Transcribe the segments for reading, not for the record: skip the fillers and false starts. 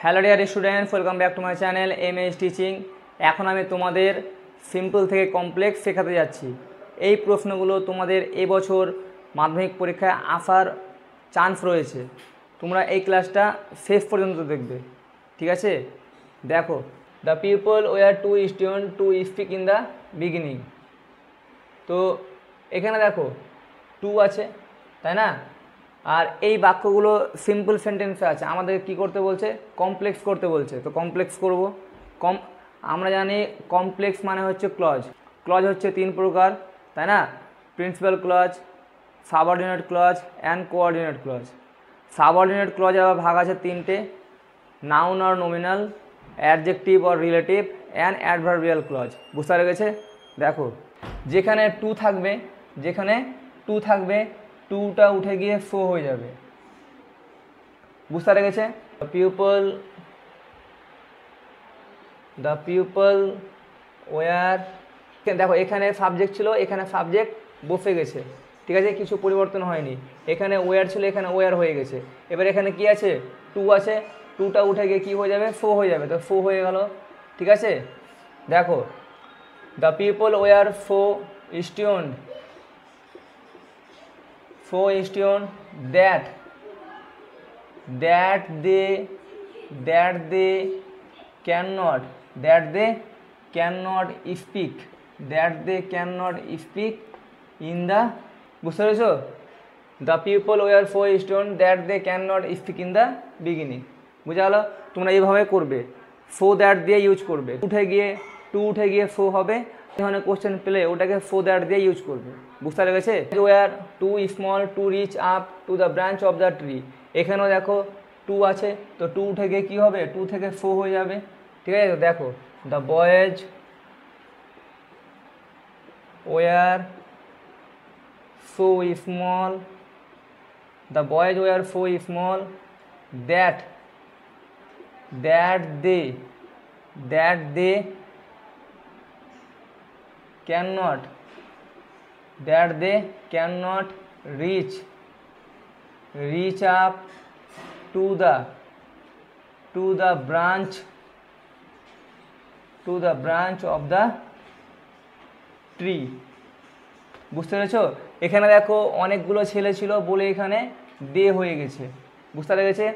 Hello dear students, welcome back to my channel MS teaching. এখন আমি তোমাদের simple থেকে কমপ্লেক্স শেখাতে যাচ্ছি। এই প্রশ্নগুলো তোমাদের এবছর মাধ্যমিক পরীক্ষায় আসার চান্স রয়েছে। তোমরা এই ক্লাসটা শেষ পর্যন্ত দেখবে, ঠিক আছে? দেখো, the people were too student to speak in the beginning. তো এখানে দেখো টু আছে, তাই না? আর এই বাক্যগুলো সিম্পল সেন্টেন্সে আছে, আমাদের কি করতে বলছে? কমপ্লেক্স করতে বলছে। তো কমপ্লেক্স করব। আমরা জানি কমপ্লেক্স মানে হচ্ছে ক্লজ। ক্লজ হচ্ছে তিন প্রকার, তাই না? Principal clause, subordinate clause and coordinate clause. Subordinate clause আবার ভাগ আছে তিনটে: নাউন আর নমিনাল, অ্যাডজেক্টিভ আর রিলেটিভ অ্যান্ড অ্যাডভার্বিয়াল ক্লজ। বুঝতে পেরেছে? দেখো, যেখানে টু থাকবে টুটা উঠে গিয়ে ফো হয়ে যাবে। বুঝতে পেরেছে? দ্য পিপল ওয়ার, দেখো এখানে সাবজেক্ট ছিল, এখানে সাবজেক্ট বসে গেছে, ঠিক আছে? কিছু পরিবর্তন হয়নি। এখানে ওয়ার ছিল, এখানে ওয়ার হয়ে গেছে। এবার এখানে কি আছে? টু আছে, টুটা উঠে গিয়ে কী হয়ে যাবে? ফো হয়ে যাবে। তো ফো হয়ে গেল, ঠিক আছে? দেখো, the people were for student that they cannot speak in the, বুঝতে পেরেছো? The people were for student that they can not speak in the beginning. বুঝা গেল? তোমরা এইভাবে করবে, ফো দ্যাট দিয়ে ইউজ করবে। টু উঠে গিয়ে ফো হবে। এখানে কোশ্চেন পেলে ওটাকে ফো দ্যাট দিয়ে ইউজ করবে। বুঝতে পেরেছে? Were too small to reach up to the branch of the tree. এখানেও দেখো টু আছে, তো টু উঠে গিয়ে কী হবে? টু থেকে ফো হয়ে যাবে, ঠিক আছে? তো দেখো, the boys were so small that they cannot reach up to the branch of the tree। বুঝতে পেরেছো? এখানে দেখো অনেকগুলো ছেলে ছিল বলে এখানে দে হয়ে গেছে। বুঝতে পেরেছে?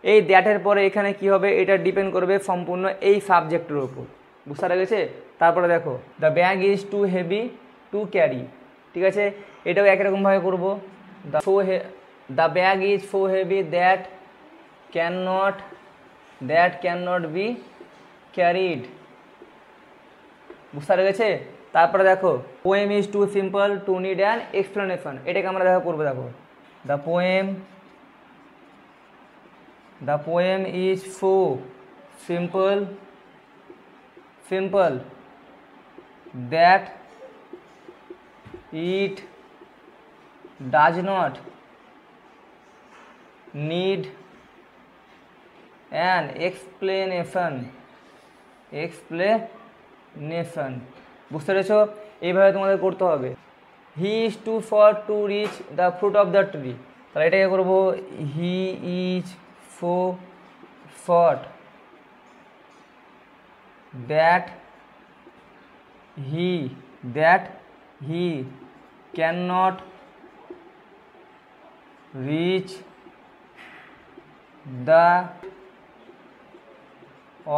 এই দ্যাটের পরে এখানে কি হবে? এটা ডিপেন্ড করবে সম্পূর্ণ এই সাবজেক্টের উপর। বুঝতে পেরেছে? তারপরে দেখো, the bag is too heavy to carry, ঠিক আছে? এটাও একরকমভাবে করবো। The bag is so heavy that can not be carried. বুঝতে পেরেছে? তারপরে দেখো, poem is too simple to need an explanation. এটাকে আমরা করবো। দেখো, the poem is so simple that it does not need an explanation. বুঝতে পেরেছো? এইভাবে তোমাদের করতে হবে। He is too short to reach the fruit of the tree. তাহলে এটাকে করবো, he is so short that he can not reach the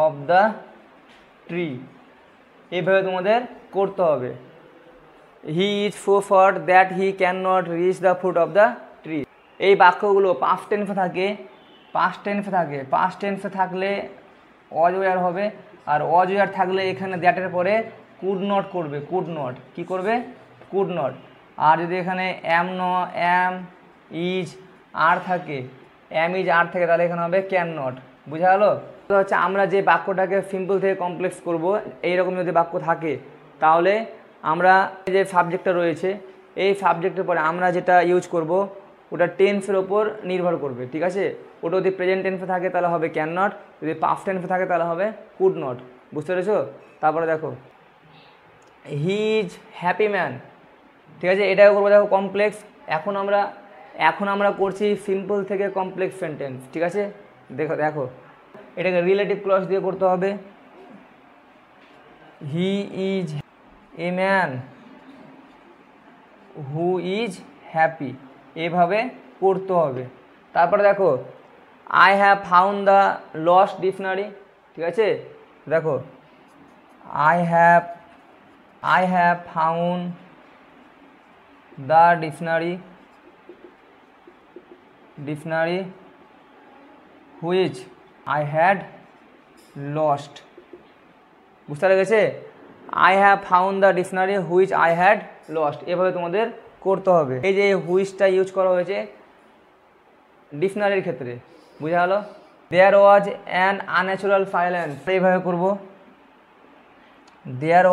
of the tree. এইভাবে তোমাদের করতে হবে। He is so short that he can not rich the fruit of the tree. এই বাক্যগুলো past টেন্সে থাকলে অজ ওয়ার হবে, আর অজ ওয়ার থাকলে এখানে দ্যাটের পরে কুড নট করবে। Could not. আর যদি এখানে অ্যাম ইজ আর থাকে, তাহলে এখানে হবে ক্যান নট। বুঝা গেল? তো হচ্ছে আমরা যে বাক্যটাকে সিম্পল থেকে কমপ্লেক্স করব, এইরকম যদি বাক্য থাকে তাহলে আমরা যে সাবজেক্টটা রয়েছে এই সাবজেক্টের পরে আমরা যেটা ইউজ করব ওটা টেন্সের ওপর নির্ভর করবে, ঠিক আছে? ওটা যদি প্রেজেন্ট টেন্সে থাকে তাহলে হবে ক্যান নট, যদি পাস্ট টেন্সে থাকে তাহলে হবে কুড নট। বুঝতে পেরেছো? তারপরে দেখো, হি ইজ হ্যাপি ম্যান, ঠিক আছে? এটাও করবো। দেখো, কমপ্লেক্স। এখন আমরা করছি সিম্পল থেকে কমপ্লেক্স সেন্টেন্স, ঠিক আছে? দেখো এটাকে রিলেটিভ ক্লজ দিয়ে করতে হবে। He is a man who is happy, এভাবে করতে হবে। তারপরে দেখো I have found the lost dictionary, ঠিক আছে, দেখো I have found the dictionary which I had lost. বুঝতে পেরেছে? I have found the dictionary which I had lost, এভাবে তোমাদের করতে হবে। এই যে হুইচটা ইউজ করা হয়েছে ডিকশনারির ক্ষেত্রে, বুঝা গেল? দেয়ার ওয়াজ অ্যান আনন্যাচুরাল সাইলেন্স, এইভাবে করবো। দেয়ার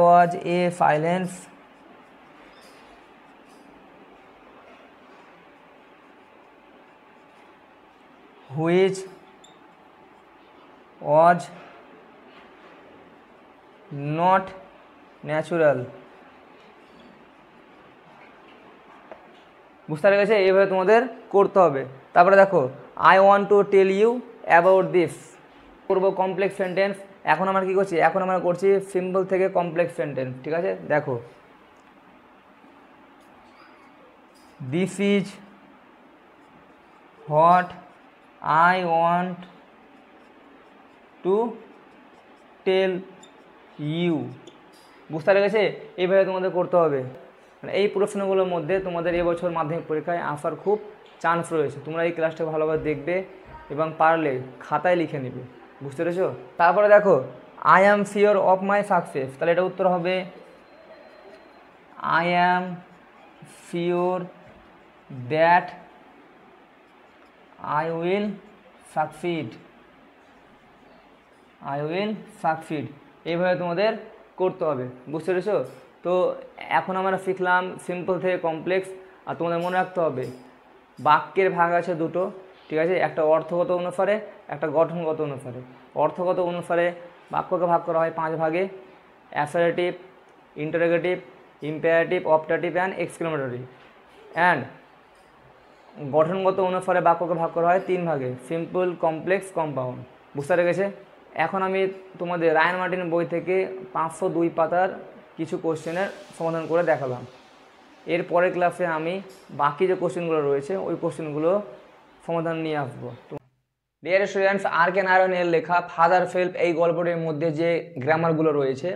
ওয়াজ এ silence which was not natural। বুঝতে পেরে গেছে? এইভাবে তোমাদের করতে হবে। তারপরে দেখো I want to tell you about this, করবো কমপ্লেক্স সেন্টেন্স। এখন আমরা কী করছি? এখন আমরা করছি সিম্পল থেকে কমপ্লেক্স সেন্টেন্স, ঠিক আছে? দেখো this is what I want to tell you। বুঝতে পেরেছে? এইভাবে তোমাদের করতে হবে। এই প্রশ্নগুলোর মধ্যে তোমাদের এবছর মাধ্যমিক পরীক্ষায় আসার খুব চান্স রয়েছে। তোমরা এই ক্লাসটা ভালোভাবে দেখবে এবং পারলে খাতায় লিখে নেবে। বুঝতে পেরেছো? তারপরে দেখো I am sure of my success, তাহলে এটা উত্তর হবে I am sure that I will succeed। এইভাবে তোমাদের করতে হবে। বুঝতে পেরেছো? তো এখন আমরা শিখলাম সিম্পল থেকে কমপ্লেক্স। আর তোমাদের মনে রাখতে হবে বাক্যের ভাগ আছে দুটো, ঠিক আছে? একটা অর্থগত অনুসারে, একটা গঠনগত অনুসারে। অর্থগত অনুসারে বাক্যকে ভাগ করা হয় 5 ভাগে: assertive, interrogative, imperative, optative and exclamatory. And গঠনগত অনুসারে বাক্যকে ভাগ করা হয় 3 ভাগে: সিম্পল, কমপ্লেক্স, কম্পাউন্ড। বুঝতে পেরেছে? এখন আমি তোমাদের রায়ান মার্টিন বই থেকে 502 পাতার কিছু কোশ্চেনের সমাধান করে দেখালাম। এর পরের ক্লাসে আমি বাকি যে কোশ্চেনগুলো রয়েছে ওই কোশ্চেনগুলো সমাধান নিয়ে আসবো। ডিয়ার স্টুডেন্টস, আর কে নারায়ণের লেখা ফাদার ফেল্প এই গল্পটির মধ্যে যে গ্রামারগুলো রয়েছে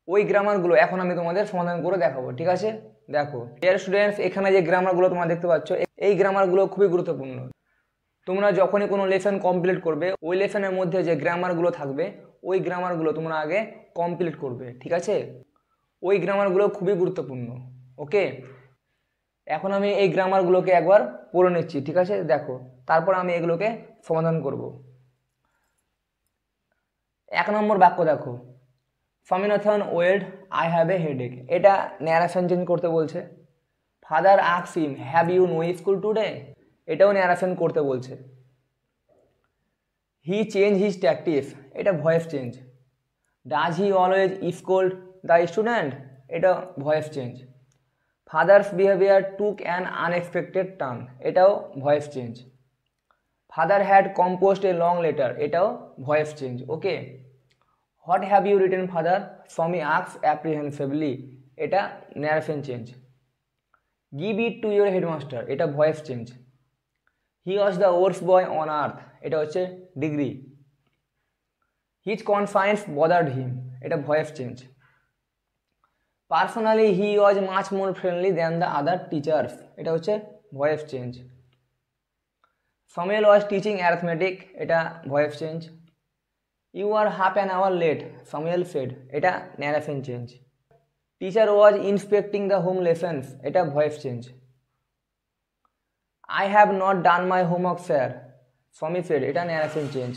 ওই গ্রামারগুলো এখন আমি তোমাদের সমাধান করে দেখাবো, ঠিক আছে? দেখো ডিয়ার স্টুডেন্টস, এখানে যে গ্রামারগুলো তোমরা দেখতে পাচ্ছ এই গ্রামারগুলো খুবই গুরুত্বপূর্ণ। তোমরা যখনই কোনো লেসন কমপ্লিট করবে ওই লেসনের মধ্যে যে গ্রামারগুলো থাকবে ওই গ্রামারগুলো তোমরা আগে কমপ্লিট করবে, ঠিক আছে? ওই গ্রামারগুলো খুবই গুরুত্বপূর্ণ। ওকে, এখন আমি এই গ্রামারগুলোকে একবার পড়ে নিচ্ছি, ঠিক আছে? দেখো, তারপর আমি এগুলোকে সমাধান করব। 1 নম্বর বাক্য দেখো, Swaminathan wailed I have a headache. এটা ন্যারেশন চেঞ্জ করতে বলছে। Father asks him have you no school today, এটাও ন্যারেশন করতে বলছে। হি চেঞ্জ হিজ ট্যাকটিক্স, এটা voice change. Does he always scold the student, এটা voice change. Father's behaviour took an unexpected turn, এটাও voice change. Father had composed a long letter, এটাও voice change. Okay, what have you written father, Swami asks apprehensively, এটা narration change. Give it to your headmaster, এটা voice change. He was the worst boy on earth, এটা হচ্ছে degree. His confines bothered him, এটা voice change. Personally he was much more friendly than the other teachers, এটা হচ্ছে voice change. Samuel was teaching arithmetic, এটা voice change. You are half an hour late, Samuel said, এটা narration change. Teacher was inspecting the home lessons, এটা voice change. I have not done my homework sir, Swami said, এটা narration change.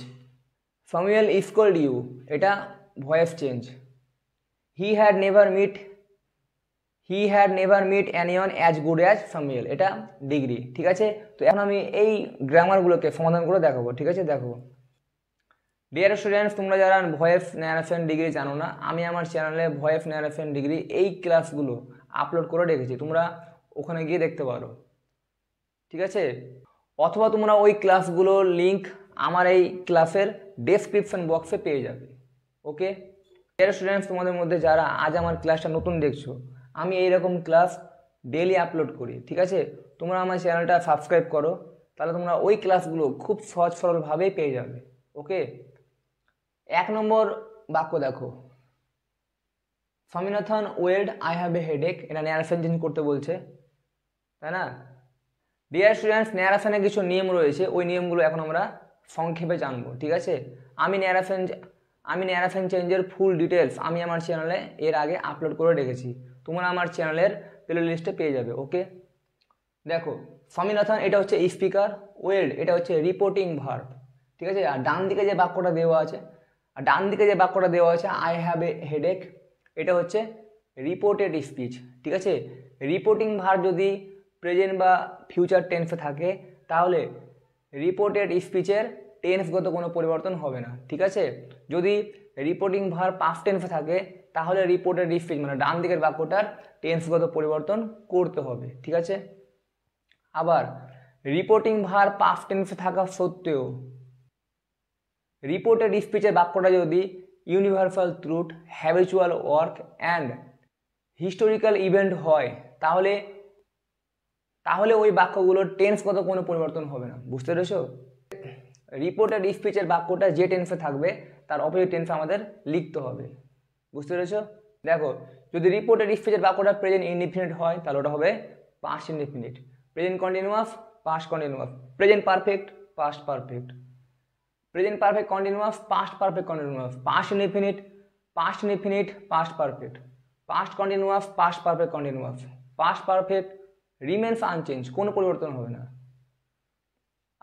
Samuel scold you, এটা voice change. He had never met anyone as good as Samuel, এটা degree, ঠিক আছে? তো এখন আমি এই গ্রামারগুলোকে সমাধান করে দেখাবো, ঠিক আছে? দেখো ডিয়ার স্টুডেন্টস, তোমরা যারা ভয়েস ন্যারেশন ডিগ্রি জানো না, আমি আমার চ্যানেলে ভয়েস ন্যারেশন ডিগ্রি এই ক্লাসগুলো আপলোড করে রেখেছি, তোমরা ওখানে গিয়ে দেখতে পারো, ঠিক আছে? অথবা তোমরা ওই ক্লাসগুলোর লিঙ্ক আমার এই ক্লাসের ডেসক্রিপশন বক্সে পেয়ে যাবে। ওকে ডিয়ার স্টুডেন্টস, তোমাদের মধ্যে যারা আজ আমার ক্লাসটা নতুন দেখছো, আমি এইরকম ক্লাস ডেইলি আপলোড করি, ঠিক আছে? তোমরা আমার চ্যানেলটা সাবস্ক্রাইব করো, তাহলে তোমরা ওই ক্লাসগুলো খুব সহজ সরলভাবেই পেয়ে যাবে। ওকে, 1 নম্বর বাক্য দেখো, Swaminathan wailed I have a headache, এটা ন্যারেশন চেঞ্জ করতে বলছে, তাই না? ডিয়ার স্টুডেন্টস, ন্যারেশনের কিছু নিয়ম রয়েছে, ওই নিয়মগুলো এখন আমরা সংক্ষেপে জানবো, ঠিক আছে? আমি ন্যারেশন চেঞ্জের ফুল ডিটেলস আমি আমার চ্যানেলে এর আগে আপলোড করে রেখেছি, তোমরা আমার চ্যানেলের প্লে লিস্টে পেয়ে যাবে। ওকে দেখো, স্বামীনাথন এটা হচ্ছে স্পিকার, ওয়েল্ড এটা হচ্ছে রিপোর্টিং ভার্ব, ঠিক আছে? আর ডান দিকে যে বাক্যটা দেওয়া আছে আই হ্যাভ এ হেডেক, এটা হচ্ছে রিপোর্টেড স্পিচ, ঠিক আছে? রিপোর্টিং ভার্ব যদি প্রেজেন্ট বা ফিউচার টেন্সে থাকে তাহলে রিপোর্টেড স্পিচের টেন্সগত কোনো পরিবর্তন হবে না, ঠিক আছে? যদি রিপোর্টিং ভার্ব পাস্ট টেন্সে থাকে তাহলে রিপোর্টেড স্পিচ মানে ডান দিকের বাক্যটার টেন্সগত পরিবর্তন করতে হবে, ঠিক আছে? আবার রিপোর্টিং ভার্ব পাস্ট টেন্সে থাকা সত্ত্বেও রিপোর্টেড স্পিচের বাক্যটা যদি universal truth, habitual work and historical event হয় তাহলে ওই বাক্যগুলোর টেন্সগত কোনো পরিবর্তন হবে না, বুঝতে পেরেছো? রিপোর্টেড স্পিচের বাক্যটা যে টেন্সে থাকবে তার অপোজিট টেন্সে আমাদের লিখতে হবে, বুঝতে পেরেছো? দেখো, যদি রিপোর্টেড স্পিচের বাক্যটা প্রেজেন্ট ইনডিফিনিট হয় তাহলে ওটা হবে past indefinite, present continuous past continuous, present perfect past perfect, present perfect continuous past perfect continuous, past indefinite past perfect, past continuous past perfect continuous, past perfect remains unchange, কোনো পরিবর্তন হবে না।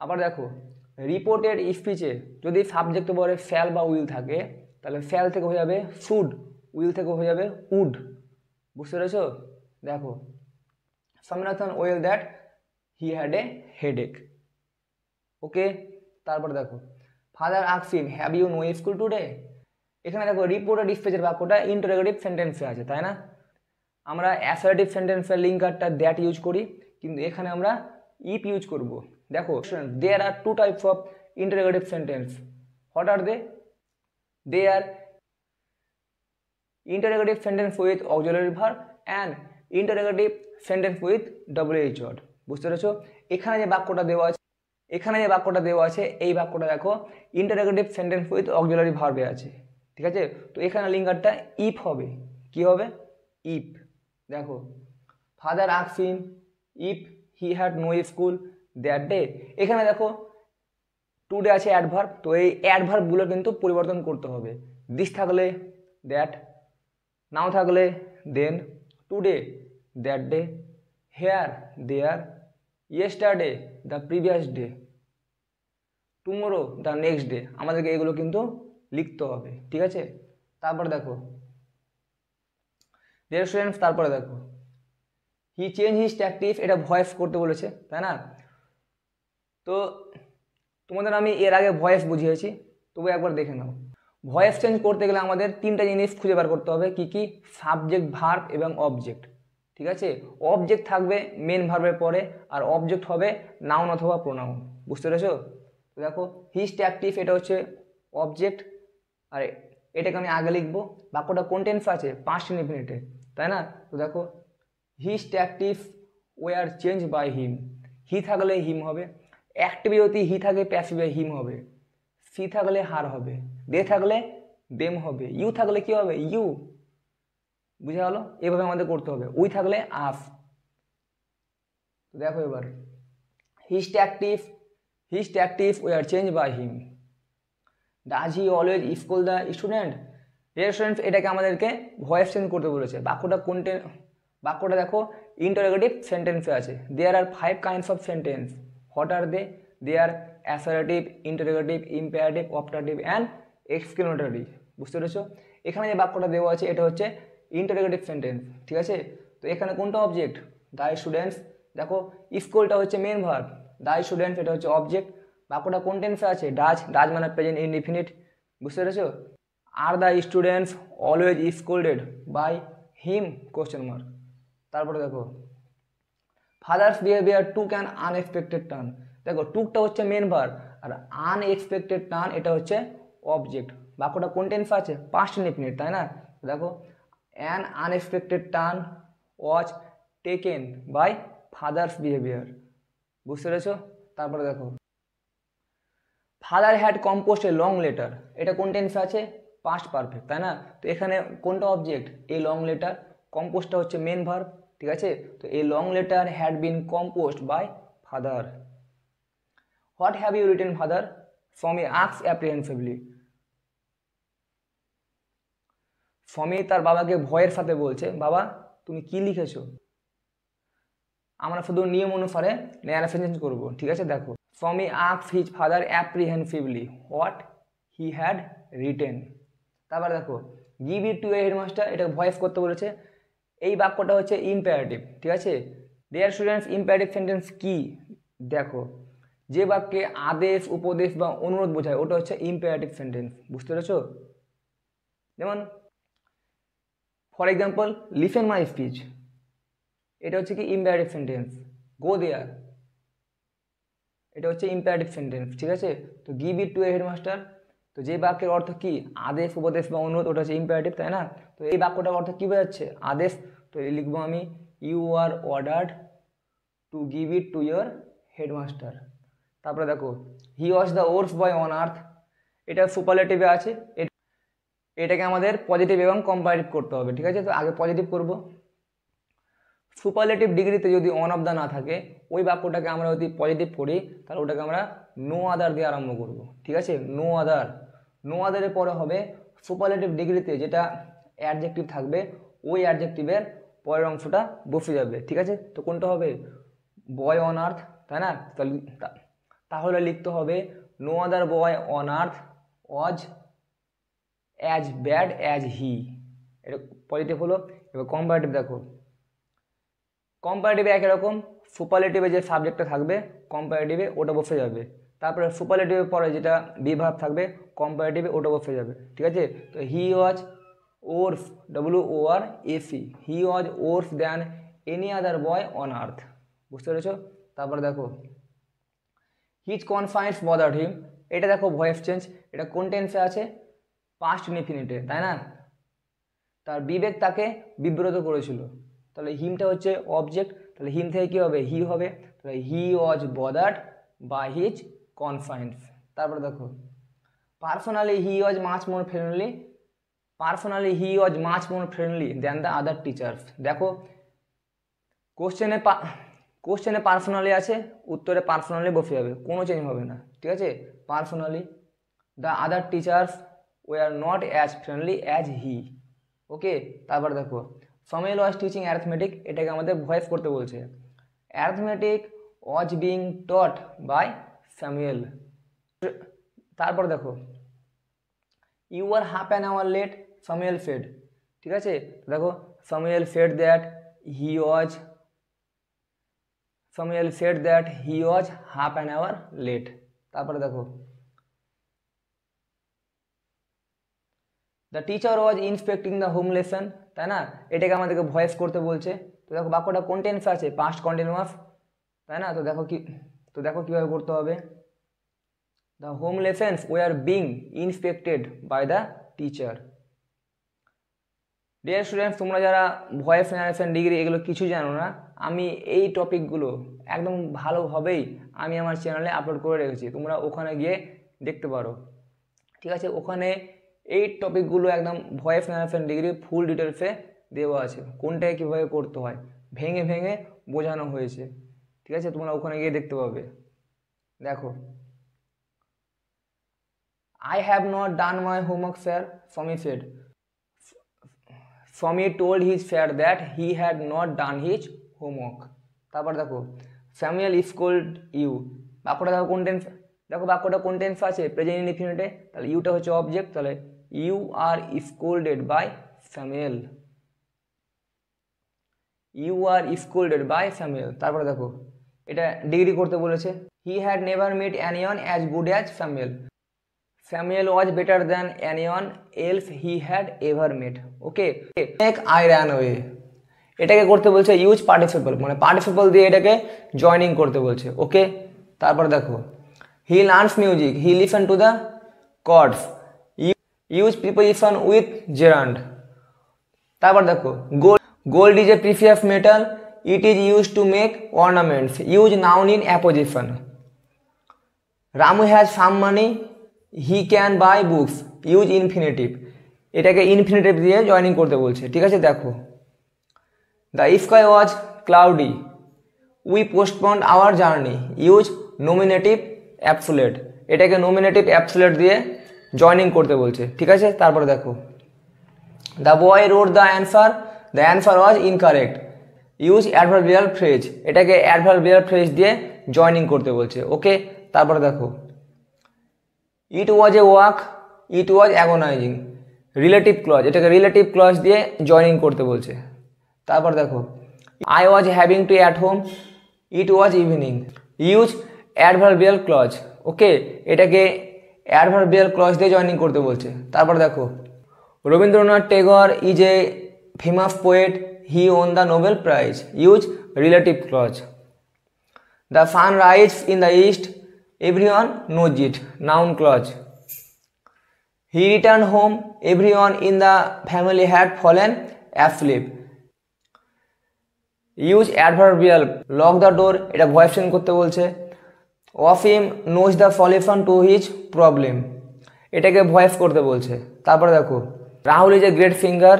আবার দেখো, রিপোর্টেড স্পিচে যদি সাবজেক্ট পরে shall বা will থাকে তাহলে শ্যাল থেকে হয়ে যাবে শুড, উইল থেকে হয়ে যাবে উড, বুঝতে পেরেছো? দেখো, Swaminathan wailed that he had a headache. Okay, তারপর দেখো, father asked him have you no school today, এখানে দেখো রিপোর্টেড স্পিচের বাক্যটা ইন্টারোগেটিভ সেন্টেন্সে আছে, তাই না? আমরা অ্যাসার্টিভ সেন্টেন্সের লিঙ্কারটা দ্যাট ইউজ করি, কিন্তু এখানে আমরা ইফ ইউজ করব। দেখো, there are 2 types of interrogative sentence, what are they? They are interrogative sentence with auxiliary verb and interrogative sentence with WH word, বুঝতে পেরেছো? এখানে যে বাক্যটা দেওয়া আছে এই বাক্যটা দেখো ইন্টারোগেটিভ সেন্টেন্স উইথ অক্সিলারি ভার্বে আছে, ঠিক আছে? তো এখানে লিঙ্কারটা ইফ হবে, কি হবে? ইফ। দেখো, father asked him if he had no school that day, এখানে দেখো টুডে আছে অ্যাডভার্ব, তো এই অ্যাডভার্বগুলো কিন্তু পরিবর্তন করতে হবে। দিস থাকলে দ্যাট, নাও থাকলে then, today that day, here there, yesterday the previous day, tomorrow the next day, আমাদেরকে এগুলো কিন্তু লিখতে হবে, ঠিক আছে? তারপরে দেখো ডিয়ার স্টুডেন্টস, তারপরে দেখো হি চেঞ্জ হিজ ট্যাকটিক্স, এটা ভয়েস করতে বলেছে, তাই না? তো তোমাদের আমি এর আগে ভয়েস বুঝিয়েছি, তবু একবার দেখে নাও। ভয়েস চেঞ্জ করতে গেলে আমাদের 3টা জিনিস খুঁজে বার করতে হবে, কি কি? সাবজেক্ট, ভার্ব এবং অবজেক্ট, ঠিক আছে? অবজেক্ট থাকবে মেন ভার্বের পরে, আর অবজেক্ট হবে নাউন অথবা প্রোনাউন, বুঝতে পেরেছো? তো দেখো, হিজ ট্যাকটিক্স এটা হচ্ছে অবজেক্ট, আর এটাকে আমি আগে লিখবো। বাক্যটা কোন টেন্সে আছে? পাস্ট ইনডিফিনিটে, তাই না? তো দেখো, his tactics were change by him, he থাকলে হিম হবে, অ্যাক্টিভে যদি হি থাকে প্যাসিভে হিম হবে, সি থাকলে হার হবে, দে থাকলে দেম হবে, ইউ থাকলে কি হবে? ইউ, বুঝা গেল? এভাবে আমাদের করতে হবে। উই থাকলে আস। দেখো এবার, his tactics were change by him, does he always scold the student? Students, এটাকে আমাদেরকে ভয়েস চেঞ্জ করতে বলেছে। বাক্যটা দেখো ইন্টারোগেটিভ সেন্টেন্সে আছে। There are 5 kinds of sentence, what are they? They are assertive, interrogative, imperative, optative and exclamatory, বুঝতে পেরেছো? এখানে যে বাক্যটা দেওয়া আছে এটা হচ্ছে ইন্টারোগেটিভ সেন্টেন্স, ঠিক আছে? তো এখানে কোনটা অবজেক্ট? The students. দেখো, স্কুলটা হচ্ছে মেন ভার্ব, দ্য স্টুডেন্টস এটা হচ্ছে অবজেক্ট। বাক্যটা কোন টেন্সে আছে? ডাজ মানে প্রেজেন্ট ইনডিফিনিট, বুঝতে পেরেছো? Are the students always scolded by him? Question mark. তারপরে দেখো, father's behaviour took an unexpected turn, দেখো টুকটা হচ্ছে মেন ভার্ব আর আনএক্সপেক্টেড টার্ন এটা হচ্ছে অবজেক্ট। বাক্যটা কোন টেন্সে আছে, পাস্ট ইনডিফিনিট, তাই না? দেখো an unexpected turn was taken by father's behaviour, বুঝতে পেরেছো? তারপরে দেখো father had composed a long letter, এটা কোন টেন্সে আছে, পাস্ট পারফেক্ট, তাই না? তো এখানে কোনটা অবজেক্ট, এই লং লেটার, কম্পোস্টটা হচ্ছে মেন ভার্ব, ঠিক আছে? তো এই long letter had been composed by father. What have you written father, Swami asks apprehensively. Swami তার বাবাকে ভয়ের সাথে বলছে, বাবা তুমি কি লিখেছো। আমরা শুধু নিয়ম অনুসারে ন্যারেশন চেঞ্জ করবো, ঠিক আছে? দেখো Swami asks his father apprehensively what he had written. তারপর দেখো give it to a headmaster, এটা ভয়েস করতে বলেছে। এই বাক্যটা হচ্ছে ইম্পারেটিভ, ঠিক আছে? ডিয়ার স্টুডেন্টস, ইম্পারেটিভ সেন্টেন্স কি? দেখো যে বাক্যে আদেশ উপদেশ বা অনুরোধ বোঝায় ওটা হচ্ছে ইম্পারেটিভ সেন্টেন্স, বুঝতে পেরেছো? যেমন for example listen my speech, এটা হচ্ছে কি ইম্পারেটিভ সেন্টেন্স। গো দেয়ার, এটা হচ্ছে ইম্পারেটিভ সেন্টেন্স, ঠিক আছে? তো give it to a headmaster, তো যে বাক্যের অর্থ কি আদেশ উপদেশ বা অনুরোধ ওটা হচ্ছে ইম্পারেটিভ, তাই না? তো এই বাক্যটার অর্থ কী বোঝাচ্ছে, আদেশ। তো লিখবো আমি you are ordered to give it to your headmaster. তারপরে দেখো হি was the ওর্স boy on earth, এটা সুপারলেটিভে আছে, এটাকে আমাদের পজিটিভ এবং কম্পারেটিভ করতে হবে, ঠিক আছে? তো আগে পজিটিভ করব। সুপারলেটিভ ডিগ্রিতে যদি অন অফ দ্য না থাকে ওই বাক্যটাকে আমরা যদি পজিটিভ করি তাহলে ওটাকে আমরা নো আদার দিয়ে আরম্ভ করব, ঠিক আছে? নো আদার, নো আদারের পরে হবে সুপারলেটিভ ডিগ্রিতে যেটা অ্যাডজেক্টিভ থাকবে ওই অ্যাডজেক্টিভের পরের অংশটা বসে যাবে, ঠিক আছে? তো কোনটা হবে, বয় অন আর্থ, তাই না? তাহলে লিখতে হবে no other boy on earth was as bad as he, এটা পজিটিভ হলো। এবার কম্পারেটিভ দেখো, কম্পারেটিভে একই রকম, সুপারলেটিভে যে সাবজেক্টটা থাকবে কম্পারেটিভে ওটা বসে যাবে, তারপরে সুপারলেটিভের পরে যেটা বিভাগ থাকবে কম্পারেটিভে ওটা বসে যাবে, ঠিক আছে? তো he was worse, WORAC, he was worse than any other boy on earth, বুঝতে পেরেছো? তারপরে দেখো হিজ কনফাইন্স বদার্ড হিম, এটা দেখো ভয়েস চেঞ্জ, এটা কোন টেন্সে আছে, পাস্ট ইনডিফিনিটে, তাই না? তার বিবেক তাকে বিব্রত করেছিল, তাহলে হিমটা হচ্ছে অবজেক্ট, তাহলে হিম থেকে কী হবে, হি হবে, তাহলে হি ওয়াজ বদার্ড বাই হিজ কনফাইন্স। তারপরে দেখো personally he was much more friendly, personally he was much more friendly than the other teachers. দেখো কোশ্চেনে পার্সোনালি আছে, উত্তরে পার্সোনালি বসে যাবে, কোনো চেঞ্জ হবে না, ঠিক আছে? Personally the other teachers were not as friendly as he, okay? তারপর দেখো স্যামুয়েল ওয়াজ টিচিং অ্যারিথমেটিক, এটাকে আমাদের ভয়েস করতে বলছে। Arithmetic was being taught by Samuel. তারপর দেখো you are half an hour late Samuel said, ঠিক আছে? দেখো Samuel said that he was half an hour late. তারপরে দেখো the teacher was inspecting the home lesson, তাই না? এটাকে আমাদেরকে ভয়েস করতে বলছে। তো দেখো বাক্যটা কোন টেন্সে আছে, পাস্ট কন্টিনিউয়াস, তাই না? তো দেখো কীভাবে করতে হবে, the home lessons were being inspected by the teacher. Dear students, তোমরা যারা ভয়েস ন্যারেশন ডিগ্রি এগুলো কিছু জানো না, আমি এই টপিকগুলো একদম ভালোভাবেই আমি আমার চ্যানেলে আপলোড করে রেখেছি, তোমরা ওখানে গিয়ে দেখতে পারো, ঠিক আছে? ওখানে এই টপিকগুলো একদম ভয়েস ন্যারেশন ডিগ্রি ফুল ডিটেলসে দেওয়া আছে, কোনটায় কীভাবে করতে হয় ভেঙে ভেঙে বোঝানো হয়েছে, ঠিক আছে? তোমরা ওখানে গিয়ে দেখতে পাবে। দেখো I have not done my homework, sir, Swami said. Swami told his sir that he had not done his homework. তারপর দেখো Samuel scolded you, বাক্যটা দেখো কোন টেন্স, দেখো বাক্যটা কোন টেন্স আছে, প্রেজেন্ট ইনডিফিনিটে, তাহলে ইউটা হচ্ছে অবজেক্ট, তাহলে you are scolded by Samuel, you are scolded by Samuel. তারপরে দেখো এটা ডিগ্রি করতে বলেছে, he had never met anyone as good as Samuel, Samuel was better than anyone else he had ever met. Okay, I ran away, এটাকে করতে বলছে use participle, মানে participle দিয়ে এটাকে জয়নিং করতে বলছে, ওকে? তারপর দেখো he learns music, he listen to the chords, use preposition with gerund. তারপর দেখো gold is a precious metal, it is use to make ornaments, use noun in apposition. Ramu has some money, he can buy books, use infinitive. এটাকে infinitive দিয়ে joining করতে বলছে, ঠিক আছে। দেখো the sky was cloudy, we postponed hour journey, use nominative অ্যাবসোলেট। এটাকে nominative অ্যাবসোলেট দিয়ে joining করতে বলছে, ঠিক আছে। তারপরে দেখো the boy wrote the answer was incorrect, use adverbial phrase. এটাকে অ্যাডভার্বিয়াল ফ্রেজ দিয়ে জয়েনিং করতে বলছে, ওকে। তারপরে দেখো it was a walk, it was agonizing, relative clause. এটাকে রিলেটিভ ক্লজ দিয়ে জয়েনিং করতে বলছে। তারপর দেখো I was having to at home, it was evening, use adverbial clause, okay. এটাকে অ্যাডভার্বিয়াল ক্লজ দিয়ে জয়েনিং করতে বলছে। তারপর দেখো Rabindranath Tagore is a famous poet, he won the Nobel prize, use relative clause. The sun rise in the east, everyone knows it, noun clause. He return home, everyone in the family had fallen asleep, use adverbial. Lock the door, এটা voice change করতে বলছে। Of him knows the solution to his problem, এটাকে voice করতে বলছে। তারপরে দেখো Rahul is a great singer,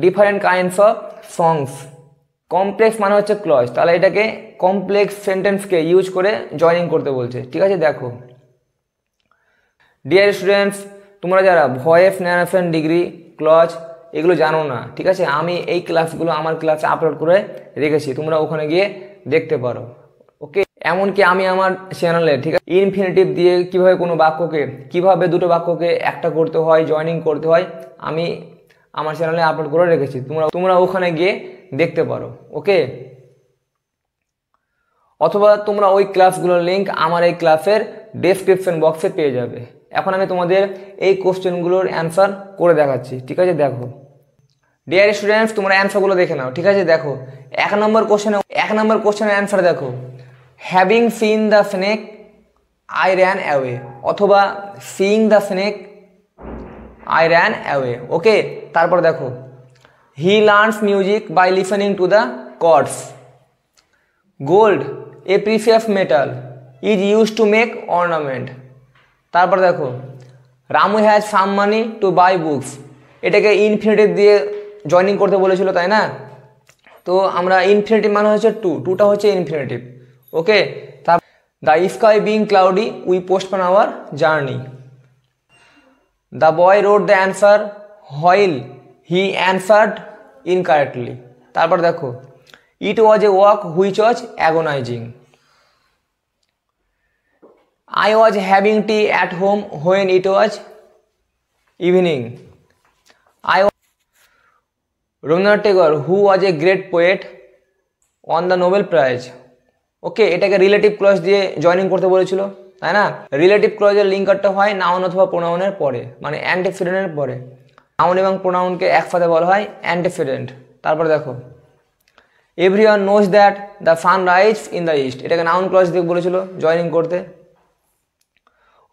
different kinds of songs. Complex মানে হচ্ছে ক্লজ, তাহলে এটাকে কমপ্লেক্স সেন্টেন্সকে ইউজ করে জয়েনিং করতে বলছে, ঠিক আছে। দেখো ডিয়ার স্টুডেন্টস, তোমরা যারা ভয়েস ন্যারেশন ডিগ্রি ক্লজ এগুলো জানো না, ঠিক আছে, আমি এই ক্লাসগুলো আমার ক্লাসে আপলোড করে রেখেছি, তোমরা ওখানে গিয়ে দেখতে পারো, ওকে। এমনকি আমি আমার চ্যানেলে, ঠিক আছে, ইনফিনিটিভ দিয়ে কিভাবে কোনো বাক্যকে, কিভাবে দুটো বাক্যকে একটা করতে হয়, জয়েনিং করতে হয়, আমি আমার চ্যানেলে আপলোড করে রেখেছি, তোমরা ওখানে গিয়ে দেখতে পারো, ওকে। অথবা তোমরা ওই ক্লাসগুলোর লিঙ্ক আমার এই ক্লাসের ডেসক্রিপশন বক্সে পেয়ে যাবে। এখন আমি তোমাদের এই কোশ্চেনগুলোর অ্যান্সার করে দেখাচ্ছি, ঠিক আছে। দেখো ডিয়ার স্টুডেন্টস, তোমরা অ্যান্সারগুলো দেখে নাও, ঠিক আছে। দেখো এক নম্বর কোশ্চেনের অ্যান্সার দেখো, having seen the snake I ran away, অথবা seeing the snake I ran away, okay. তারপর দেখো he learns music by listening to the chords, gold a precious metal, is use to make ornament. তারপর দেখো Ramu has some money to buy books, এটাকে infinitive দিয়ে joining করতে বলেছিল, তাই না। তো আমরা ইনফিনিটিভ মানে হচ্ছে টুটা হচ্ছে infinitive, okay. The sky being cloudy, we postpone our journey. The boy wrote the answer while he answered incorrectly. তারপর দেখো it was a walk which was agonizing. I was having tea at home when it was evening. Rabindranath Tagore, who was a great poet, won the Nobel Prize. ওকে, এটাকে relative clause দিয়ে joining করতে বলেছিল, তাই না। Relative ক্লজের লিঙ্কারটা হয় noun অথবা প্রোনাউনের পরে, মানে অ্যান্টিসিডেন্টের পরে। নাউন এবং প্রোনাউনকে একসাথে বলা হয় অ্যান্টিসিডেন্ট। তারপর দেখো everyone knows that the sun rise in the east, এটাকে নাউন ক্লজ দিয়ে বলেছিল জয়েনিং করতে।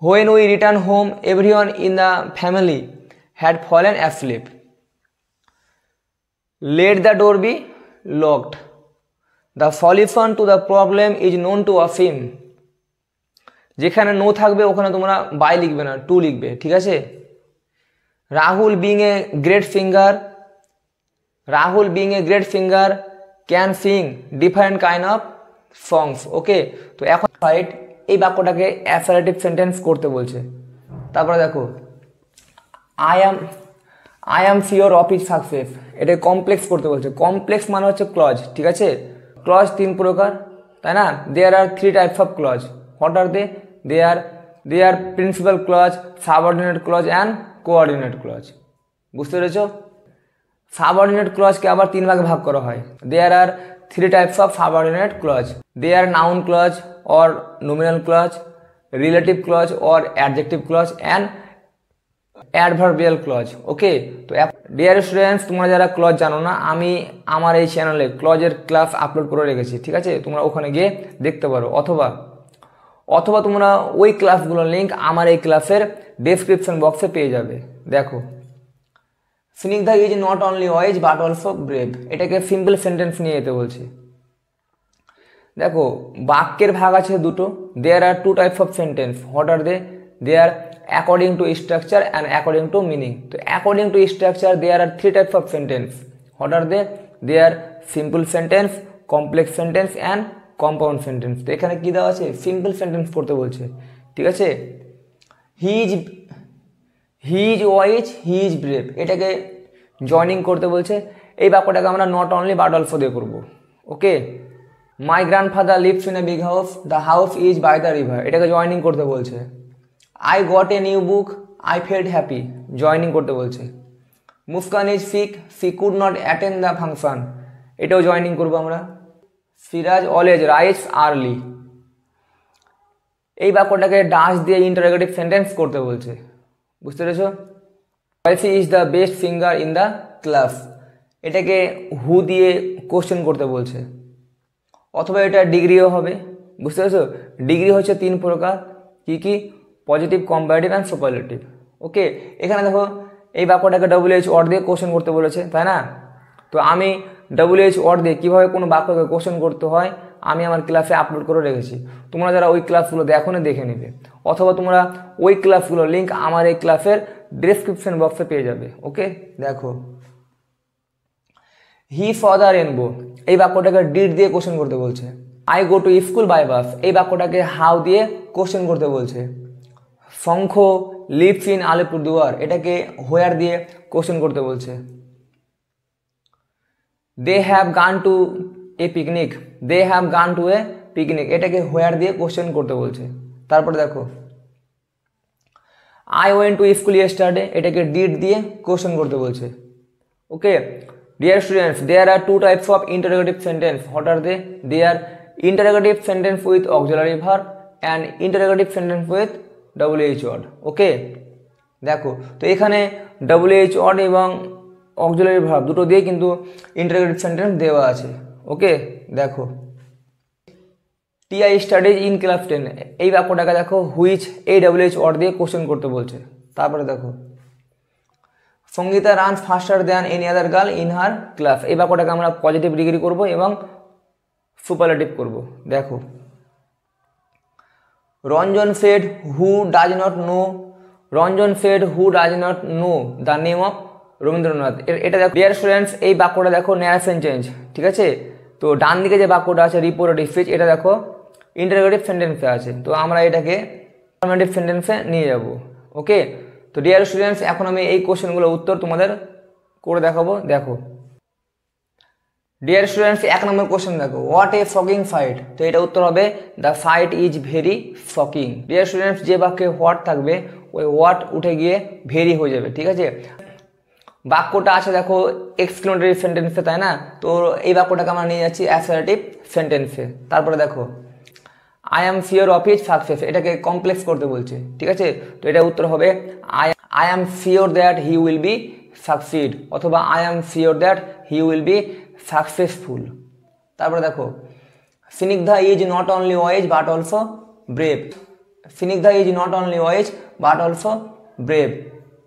When we return home, everyone in the family had fallen asleep. Let the door be locked. The solution to the problem is known to him. যেখানে no থাকবে ওখানে তোমরা by লিখবে না, টু লিখবে, ঠিক আছে। Rahul being a great singer can sing different kind of songs, okay. তো এখন রাইট এই বাক্যটাকে অ্যাসার্টিভ সেন্টেন্স করতে বলছে। তারপরে দেখো I am sure of is success, এটা কমপ্লেক্স করতে বলছে। কমপ্লেক্স মানে হচ্ছে ক্লজ, ঠিক আছে। ক্লজ তিন প্রকার, তাই না। There are three types of clause. What are they are principal clause, subordinate clause and coordinate clause. বুঝতে পেরেছ? সাবঅর্ডিনেট ক্লজকে আবার তিন ভাগে ভাগ করা হয়। There are three types of subordinate clause. They are noun clause or nominal clause, relative clause or adjective clause and adverbial clause. Okay, তো dear students, তোমরা যারা ক্লজ জানো না, আমি আমার এই চ্যানেলে ক্লজের ক্লাস আপলোড করে রেখেছি, ঠিক আছে? তোমরা ওখানে গিয়ে দেখতে পারো, অথবা তোমরা ওই ক্লাসগুলোর লিঙ্ক আমার এই ক্লাসের ডেসক্রিপশন বক্সে পেয়ে যাবে। দেখো, Snigdha is not only wise but also brave, এটাকে সিম্পল সেন্টেন্স নিয়ে যেতে বলছে। দেখো, বাক্যের ভাগ আছে দুটো। There are two types of sentence. What are they? They are according to structure and according to meaning. তো according to structure there are three types of sentence. What are they? They are simple sentence, complex sentence and compound sentence. তো এখানে কী দেওয়া আছে? Simple sentence পড়তে বলছে, ঠিক আছে? হি is wise, he is brave, এটাকে জয়নিং করতে বলছে। এই বাক্যটাকে আমরা নট অনলি বাট অলসো দিয়ে করবো। Okay, my grandfather lives in a big house, the house is by the river, এটাকে জয়নিং করতে বলছে। I got a new book, I felt happy, joining করতে বলছে। Muskan is sick, she could not attend the function, এটাও joining করবো আমরা। Siraj always rise early, এই বাক্যটাকে ডাস দিয়ে ইন্টারোগেটিভ সেন্টেন্স করতে বলছে, বুঝতে পেরেছো? ওয়াইফি is the best singer in the class, এটাকে হু দিয়ে কোশ্চেন করতে বলছে। অথবা এটা ডিগ্রিও হবে, বুঝতে পেরেছো? ডিগ্রি হচ্ছে তিন প্রকার, কি? Positive, comparative and superlative. Okay, এখানে দেখো এই বাক্যটাকে WH ওয়ার্ড দিয়ে কোশ্চেন করতে বলেছে, তাই না? তো আমি WH ওয়ার্ড দিয়ে কীভাবে কোনো বাক্যকে কোশ্চেন করতে হয় আমি আমার ক্লাসে আপলোড করে রেখেছি। তোমরা যারা ওই ক্লাসগুলো দেখো না, দেখে নেবে, অথবা তোমরা ওই ক্লাসগুলোর লিঙ্ক আমার এই ক্লাসের ডেসক্রিপশন বক্সে পেয়ে যাবে। ওকে, দেখো, হি স দ্য রেনবো, এই বাক্যটাকে ডিড দিয়ে কোশ্চেন করতে বলছে। I go to school by bus, এই বাক্যটাকে হাউ দিয়ে কোশ্চেন করতে বলছে। শঙ্খ লিভস ইন আলিপুরদুয়ার, এটাকে হোয়ার দিয়ে কোশ্চেন করতে বলছে। They have gone to a picnic, they have gone to a picnic, এটাকে হোয়ার দিয়ে কোশ্চেন করতে বলছে। তারপরে দেখো, I went to school yesterday, এটাকে ডিড দিয়ে কোশ্চেন করতে বলছে। Okay, dear students, there are two types of interrogative sentence. What are they? They are interrogative sentence with auxiliary verb and interrogative sentence with WH word. Okay, দেখো, তো এখানে WH word এবং auxiliary verb দুটো দিয়ে কিন্তু interrogative sentence দেওয়া আছে। ওকে, দেখো, টিআই স্টাডিজ ইন ক্লাস 10, এই বাক্যটাকে দেখো হুইচ WH ওয়ার্ড দিয়ে কোশ্চেন করতে বলছে। তারপরে দেখো, Sangeeta run faster than any other girl in her class, এই বাক্যটাকে আমরা পজিটিভ ডিগ্রি করব এবং সুপারলেটিভ করব। দেখো, Ranjan said who does not know, Ranjan said who does not know the name of Rabindranath, এটা দেখো ডিয়ার স্টুডেন্টস, এই বাক্যটা দেখো ন্যারেশন চেঞ্জ, ঠিক আছে? তো ডান দিকে যে বাক্যটা আছে রিপোর্টেড স্পিচ, এটা দেখো ইন্টারোগেটিভ সেন্টেন্সে আছে, তো আমরা এটাকে অ্যাফার্মেটিভ সেন্টেন্সে নিয়ে যাব। ওকে, তো ডিয়ার স্টুডেন্টস, এখন আমি এই কোশ্চেনগুলোর উত্তর তোমাদের করে দেখাবো। দেখো ডিয়ার স্টুডেন্টস, 1 নম্বর কোশ্চেন দেখো, হোয়াট এ শকিং ফাইট, তো এটা উত্তর হবে the fight is very shocking. Dear students, যে বাক্যে হোয়াট থাকবে ওই হোয়াট উঠে গিয়ে ভেরি হয়ে যাবে, ঠিক আছে? বাক্যটা আছে দেখো এক্সক্লেমেটরি সেন্টেন্সে, তাই না? তো এই বাক্যটাকে আমরা নিয়ে যাচ্ছি অ্যাসার্টিভ সেন্টেন্সে। তারপরে দেখো, I am sure of his success, এটাকে কমপ্লেক্স করতে বলছে, ঠিক আছে? তো এটা উত্তর হবে I am sure that he will be succeed, অথবা I am sure that he will be successful. তারপরে দেখো, Snigdha is not only wise but also brave, Snigdha is not only wise but also brave,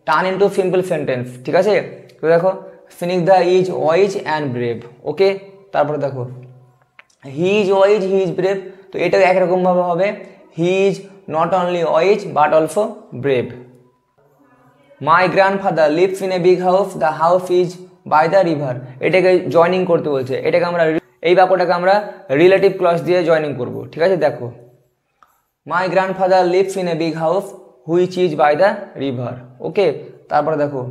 turn into simple sentence, ঠিক আছে? তো দেখো, Snigdha is wise and brave. Okay, তারপরে দেখো, he is wise, he is brave, তো এটাও একরকমভাবে হবে, he is not only wise but also brave. My grandfather lives in a big house, the house is by the river, এটাকে joining করতে বলছে। এটাকে আমরা এই বাক্যটাকে আমরা রিলেটিভ ক্লজ দিয়ে জয়নিং করব, ঠিক আছে? দেখো, my grandfather lives in a big house which is by the river. Okay, তারপরে দেখো,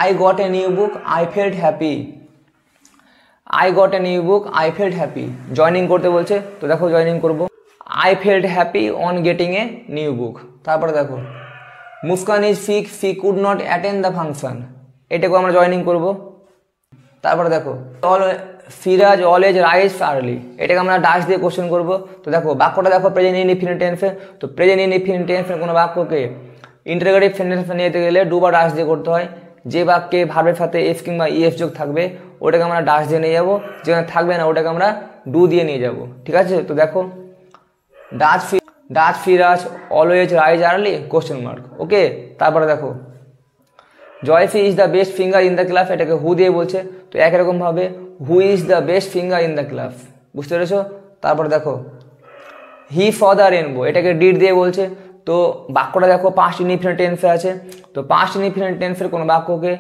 I got a new book, I felt happy, I got a new book, I felt happy, joining করতে বলছে। তো দেখো জয়নিং করব, I felt happy on getting a new book. তারপরে দেখো, Muskan is sick, she could not attend the function, এটাকে আমরা joining করব। তারপরে দেখো, সিরাজ অলওয়েজ রাইজ আর্লি, এটাকে আমরা ডাস দিয়ে কোশ্চেন করব। তো দেখো বাক্যটা দেখো প্রেজেন্ট ইনডিফিনিট টেন্সে, তো প্রেজেন্ট ইনডিফিনিট টেন্সের কোনো বাক্যকে ইন্টারোগেটিভ সেন্টেন্স নিতে গেলে ডু বা ডাস দিয়ে করতে হয়। যে বাক্যে ভার্বের সাথে এফ কিংবা ইএফ যোগ থাকবে ওটাকে আমরা ডাস দিয়ে নিয়ে যাবো, যেখানে থাকবে না ওটাকে আমরা ডু দিয়ে নিয়ে যাব। ঠিক আছে, তো দেখো does Siraj always rise early question mark. Okay, তারপরে দেখো জয়ফি is the best singer in the class, এটাকে হু দিয়ে বলছে, তো একরকমভাবে who is the best singer in the class. বুঝতে পেরেছো? তারপরে দেখো হি ফর দ্য রেনবো, এটাকে ডিড দিয়ে বলছে। তো বাক্যটা দেখো পাস্ট ইনডিফিনিট টেন্সে আছে। তো পাস্ট ইনডিফিনিট টেন্সের কোনো বাক্যকে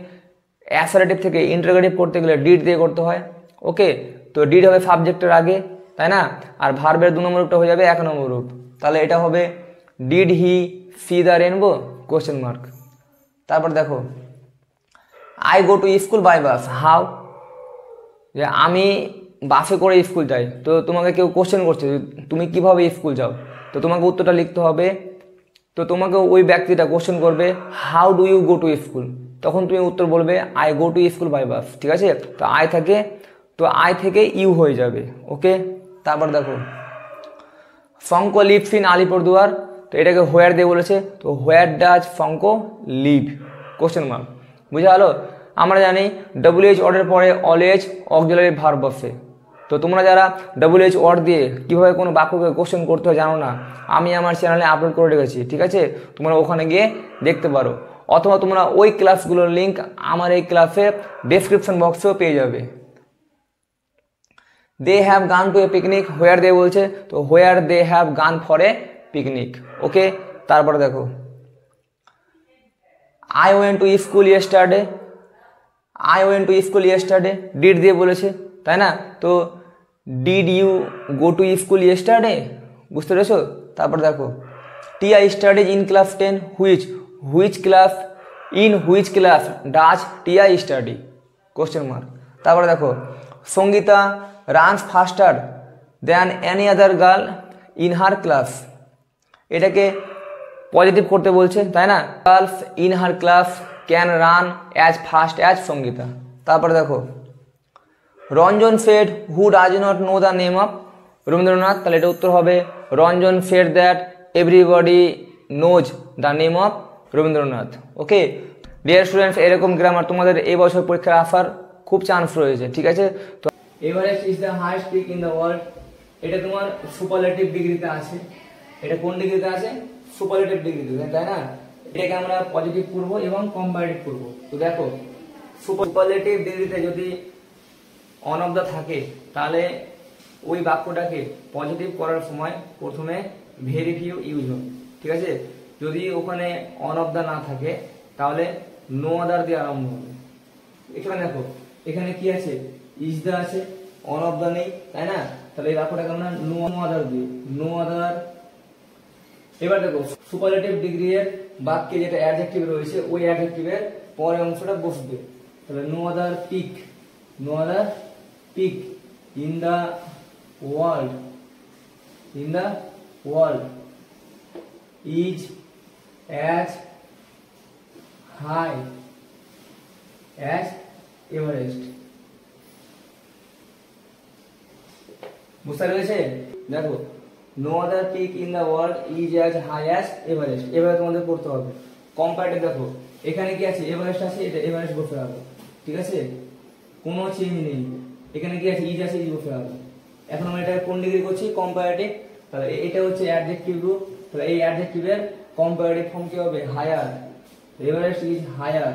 অ্যাসারেটিভ থেকে ইন্টারোগেটিভ করতে গেলে ডিড দিয়ে করতে হয়। ওকে, তো ডিড হবে সাবজেক্টের আগে, তাই না? আর ভার্বের 2 নম্বর রূপটা হয়ে যাবে 1 নম্বর রূপ। তাহলে এটা হবে did he see the rainbow question mark. তারপর দেখো I go to school by bus how, যে আমি বাসে করে স্কুল যাই। তো তোমাকে কেউ কোশ্চেন করছে তুমি কিভাবে স্কুল যাও, তো তোমাকে উত্তরটা লিখতে হবে। তো তোমাকে ওই ব্যক্তিটা কোশ্চেন করবে how do you go to school, তখন তুমি উত্তর বলবে I go to school by bus. ঠিক আছে, তো আই থেকে ইউ হয়ে যাবে। ওকে, তারপর দেখো ফঙ্ক লিভস ইন আলিপুরদুয়ার, তো এটাকে হোয়ার দিয়ে বলেছে। তো হোয়ার ডাজ ফঙ্ক লিভ কোশ্চেন মার্ক। বুঝা গেল? আমরা জানি ডব্লিউএইচ ওয়ার্ডের পরে অলওয়েজ অক্সিলারি ভার্ব বসে। তো তোমরা যারা ডব্লিউএইচ ওয়ার্ড দিয়ে কীভাবে কোনো বাক্যকে কোশ্চেন করতে হয় জানো না, আমি আমার চ্যানেলে আপলোড করে রেখেছি। ঠিক আছে, তোমরা ওখানে গিয়ে দেখতে পারো, অথবা তোমরা ওই ক্লাসগুলোর লিঙ্ক আমার এই ক্লাসে ডেসক্রিপশন বক্সেও পেয়ে যাবে। They have gone to a picnic, where দিয়ে বলছে, তো where they have gone for a picnic. Okay, তারপরে দেখো I went to school yesterday, I went to school yesterday did দিয়ে বলেছে, তাই না? তো did you go to school yesterday, বুঝতে পেরেছো? তারপর দেখো Tiya studies in class 10 which class, in which class does Tiya study question mark. তারপরে দেখো Sangeeta runs ফাস্টার than any other girl in her class, এটাকে পজিটিভ করতে বলছে, তাই না? Girls in her class can run as fast as Sangeeta. তারপরে দেখো Ranjan said who does not know the name of Rabindranath, তাহলে এটা উত্তর হবে Ranjan said that everybody knows the name of Rabindranath. Okay dear students, এরকম গ্রামার তোমাদের এই বছর পরীক্ষায় আসার খুব চান্স রয়েছে। ঠিক আছে, তো Everest is the highest peak in the world, এটা তোমার সুপারলেটিভ ডিগ্রিতে আছে। এটা কোন ডিগ্রিতে আছে? সুপারলেটিভ ডিগ্রিতে, তাই না? এটাকে আমরা পজিটিভ করব এবং কম্পারেটিভ করব। তো দেখো সুপারলেটিভ ডিগ্রিতে যদি অন অফ দ্য থাকে তাহলে ওই বাক্যটাকে পজিটিভ করার সময় প্রথমে ভেরি ফিউ ইউজ হবে। ঠিক আছে, যদি ওখানে অন অফ দ্য না থাকে তাহলে নো আদার দিয়ে আরম্ভ হবে। এখানে দেখো এখানে কি আছে? ইজ দ্য আছে, অন অফ দ্য নেই, তাই না? তাহলে এই বাক্যটাকে আমরা নো আদার দিয়ে, নো আদার। এবার দেখো সুপারলেটিভ ডিগ্রি এর বাক্যে যেটা অ্যাডজেক্টিভ রয়েছে ওই অ্যাডজেক্টিভের পরের অংশটা বসবে। তাহলে no other peak, no other peak in the world, in the world is as high as Everest. বুঝতে পেরেছে? দেখো no other peak in the world is as high as Everest, এভাবে তোমাদের করতে হবে। কম্পারেটিভ দেখো এখানে কি আছে? এভারেস্ট আছে, এটা এভারেস্ট বসে হবে। ঠিক আছে, কোনো চেঞ্জ নেই। এখানে কি আছে? ইজ আছে, ইজ বসে হবে। এখন আমরা এটা কোন ডিগ্রি করছি? কম্পারেটিভ। তাহলে এটা হচ্ছে অ্যাডজেক্টিভ রূপ, তাহলে এই অ্যাডজেক্টিভের কম্পারেটিভ ফর্ম কি হবে? Higher. Everest is higher,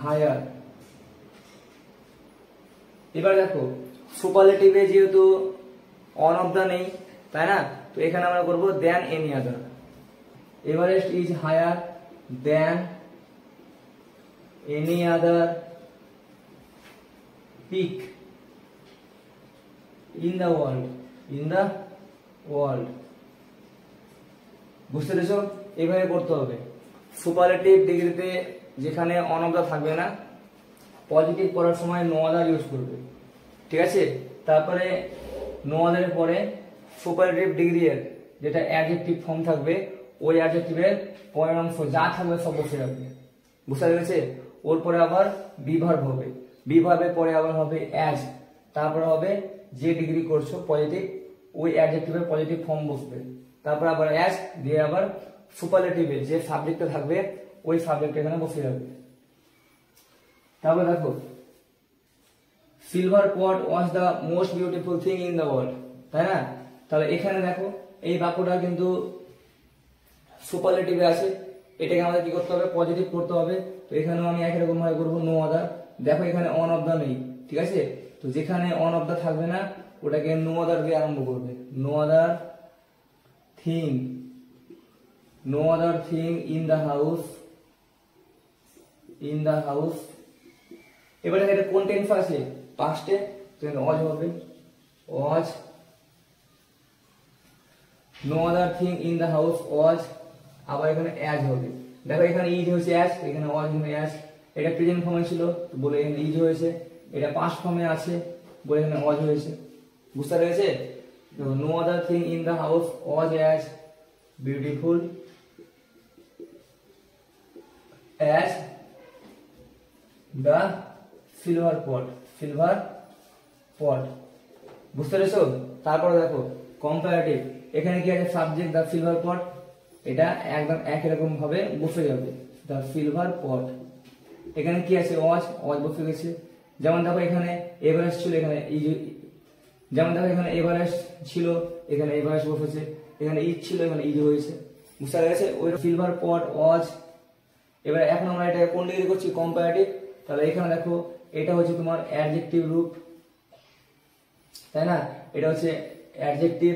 higher. এবার দেখো সুপারলেটিভে যেহেতু অন অফ দা নেই, তাই না? তো এখানে আমরা করবো than any other. Everest is higher than any other peak in the world, in the world. বুঝতে পেরেছো? এইভাবে করতে হবে। সুপারলেটিভ ডিগ্রিতে যেখানে অন অফ দা থাকবে না, পজিটিভ করার সময় নো আদার ইউজ করবে। ঠিক আছে, তারপরে নো আদারের পরে সুপারলেটিভ ডিগ্রি এর যেটা অ্যাডজেক্টিভ ফর্ম থাকবে ওই অ্যাডজেক্টিভের পরের অংশ যা থাকবে সব বসে রাখবে। বুঝতে পেরেছে? ওর পরে আবার বি ভার্ব হবে, বি ভার্বের পরে আবার হবে অ্যাজ, তারপরে হবে যে ডিগ্রি করছো পজিটিভ ওই অ্যাডজেক্টিভের পজিটিভ ফর্ম বসবে, তারপর আবার অ্যাজ দিয়ে আবার সুপারলেটিভে যে সাবজেক্টটা থাকবে ওই সাবজেক্ট এখানে বসে যাবে। তারপরে দেখো silver pot was the most beautiful thing in the world, তাই না? তাহলে এখানে দেখো এই বাক্যটা কিন্তু সুপারলেটিভে আছে, এটাকে আমাদের কি করতে হবে, পজিটিভ করতে হবে। তো এখানেও আমি একই রকম ভাবে করবো, নো আদার। দেখো এখানে অন অফ দা নেই, ঠিক আছে? তো যেখানে অন অফ দা থাকবে না ওটাকে নো আদার দিয়ে আরম্ভ করবে। No other thing, no other thing in the house, in the house. এবারে এটা কোন টেন্স আছে, পাস্টে, তো ওয়াজ হবে, was. No other thing in the house was, আবার এখানে অ্যাজ হবে। দেখো এখানে ইজ হয়েছে অ্যাজ, এখানে ওয়াজ হবে অ্যাজ। এটা প্রেজেন্ট ফর্মে ছিল বলে এখানে ইজ হয়েছে, এটা পাস্ট ফর্মে আছে বলে এখানে ওয়াজ হয়েছে। বুঝতে পেরেছে? No other thing in the house was as beautiful as the silver pot, silver pot. বুঝতে পেরেছো? তারপরে দেখো কম্পারেটিভ, এখানে কি আছে, সাবজেক্ট দ্য সিলভার পট, এটা একদম একই রকম ভাবে বসে যাবে, দ্য সিলভার পট। এখানে কি আছে, ওয়াজ, ওয়াজ বসে গেছে। যেমন দেখো এখানে এভারেস্ট ছিল, এখানে ইজ, যেমন দেখো এখানে এভারেস্ট ছিল, এখানে এভারেস্ট বসেছে, এখানে ইজ ছিল, এখানে ইজ হয়েছে। বুঝতে গেছে? ওই সিলভার পট ওয়াজ। এবার এখন আমরা এটা কোন ডিগ্রি করছি, কম্পারেটিভ। তাহলে এখানে দেখো এটা হচ্ছে তোমার অ্যাডজেক্টিভ রূপ, তাই না? এটা হচ্ছে অ্যাডজেক্টিভ।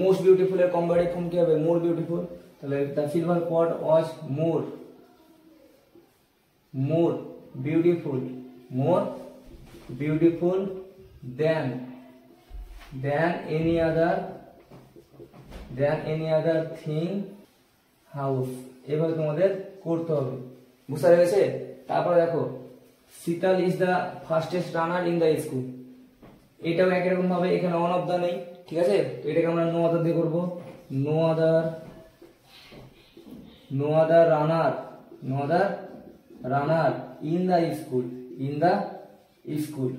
মোস্ট বিউটিফুল এর কম্পারেটিভ ফর্ম কি হবে, মোর বিউটিফুল। তাহলে the silver pot was more, more beautiful, more beautiful then, then any other, then any other thing house. এভাবে তোমাদের করতে হবে। বুঝতে পেরেছে? তারপরে দেখো শীতল is the fastest runner in the school, এটাও একই রকম ভাবে, এখানে অন অফ দা নেই, ঠিক আছে? তো এটাকে আমরা নো আদার দিয়ে করবো, no other, no other runner, no other runner in the school, in the school.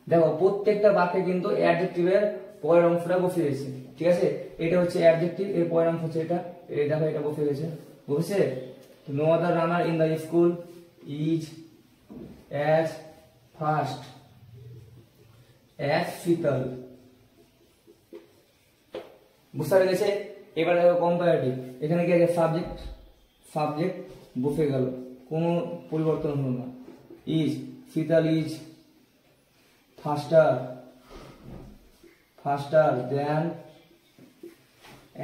দেখো প্রত্যেকটা বাক্যে কিন্তু অ্যাডজেক্টিভের পরের অংশটা বসে গেছে, ঠিক আছে? এটা হচ্ছে অ্যাডজেক্টিভ, এর পরের অংশ হচ্ছে এটা, এই দেখো এটা বসে গেছে, বুঝছে? No other runner in the school is as fast as Sheetal. বুঝতে পেরেছে? এবার দেখো কম্পারেটিভ, এখানে কি আছে, সাবজেক্ট, সাবজেক্ট বসে গেল, কোনো পরিবর্তন হলো না। Is, Sheetal is faster, faster than